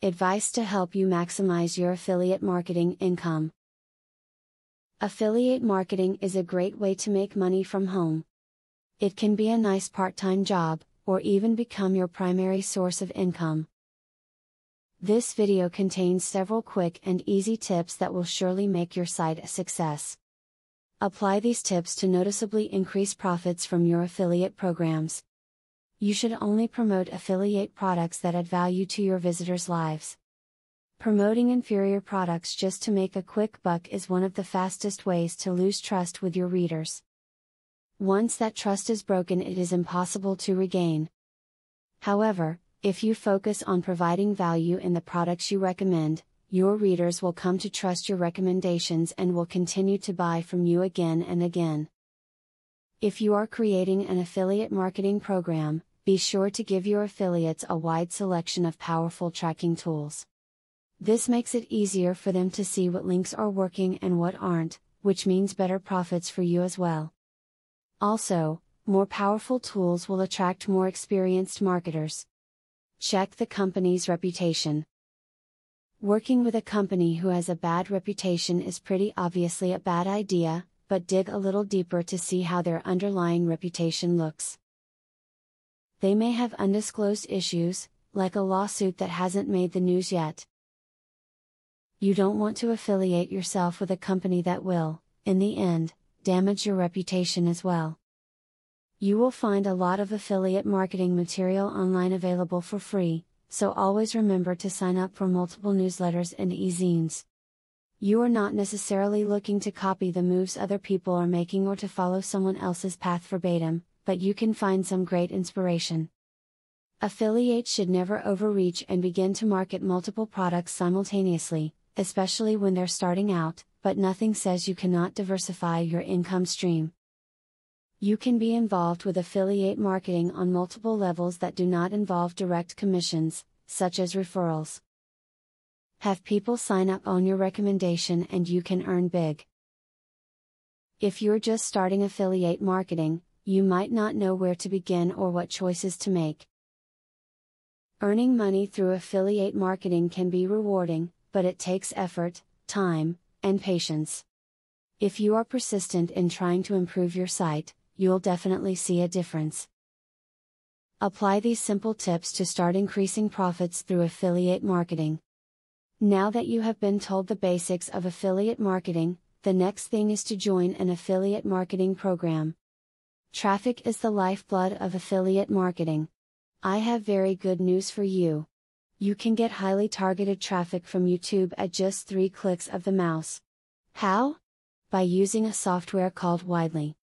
Advice to help you maximize your affiliate marketing income. Affiliate marketing is a great way to make money from home. It can be a nice part-time job, or even become your primary source of income. This video contains several quick and easy tips that will surely make your site a success. Apply these tips to noticeably increase profits from your affiliate programs. You should only promote affiliate products that add value to your visitors' lives. Promoting inferior products just to make a quick buck is one of the fastest ways to lose trust with your readers. Once that trust is broken, it is impossible to regain. However, if you focus on providing value in the products you recommend, your readers will come to trust your recommendations and will continue to buy from you again and again. If you are creating an affiliate marketing program, be sure to give your affiliates a wide selection of powerful tracking tools. This makes it easier for them to see what links are working and what aren't, which means better profits for you as well. Also, more powerful tools will attract more experienced marketers. Check the company's reputation. Working with a company who has a bad reputation is pretty obviously a bad idea, but dig a little deeper to see how their underlying reputation looks. They may have undisclosed issues, like a lawsuit that hasn't made the news yet. You don't want to affiliate yourself with a company that will, in the end, damage your reputation as well. You will find a lot of affiliate marketing material online available for free, so always remember to sign up for multiple newsletters and e-zines. You are not necessarily looking to copy the moves other people are making or to follow someone else's path verbatim, but you can find some great inspiration. Affiliates should never overreach and begin to market multiple products simultaneously, especially when they're starting out, but nothing says you cannot diversify your income stream. You can be involved with affiliate marketing on multiple levels that do not involve direct commissions, such as referrals. Have people sign up on your recommendation and you can earn big. If you're just starting affiliate marketing, you might not know where to begin or what choices to make. Earning money through affiliate marketing can be rewarding, but it takes effort, time, and patience. If you are persistent in trying to improve your site, you'll definitely see a difference. Apply these simple tips to start increasing profits through affiliate marketing. Now that you have been told the basics of affiliate marketing, the next thing is to join an affiliate marketing program. Traffic is the lifeblood of affiliate marketing. I have very good news for you. You can get highly targeted traffic from YouTube at just 3 clicks of the mouse. How? By using a software called Widely.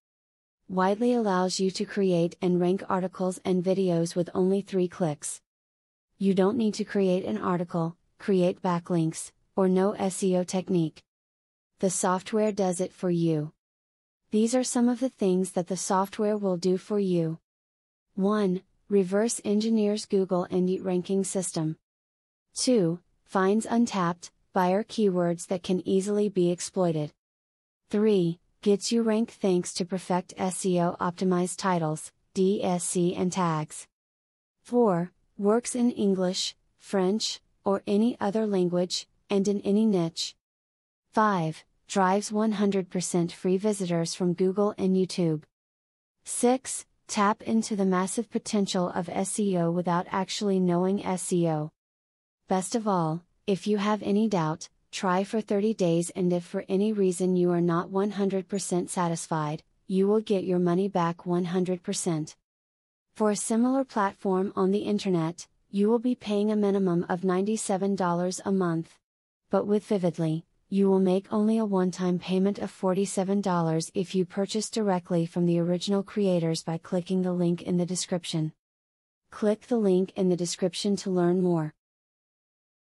Widely allows you to create and rank articles and videos with only 3 clicks. You don't need to create an article, create backlinks, or know SEO technique. The software does it for you. These are some of the things that the software will do for you. 1. Reverse engineers Google Indie ranking system. 2. Finds untapped, buyer keywords that can easily be exploited. 3. Gets you ranked thanks to perfect SEO optimized titles, DSC and tags. 4. Works in English, French, or any other language, and in any niche. 5. Drives 100% free visitors from Google and YouTube. 6. Tap into the massive potential of SEO without actually knowing SEO. Best of all, if you have any doubt, try for 30 days, and if for any reason you are not 100% satisfied, you will get your money back 100%. For a similar platform on the internet, you will be paying a minimum of $97 a month. But with Vividly, you will make only a one-time payment of $47 if you purchase directly from the original creators by clicking the link in the description. Click the link in the description to learn more.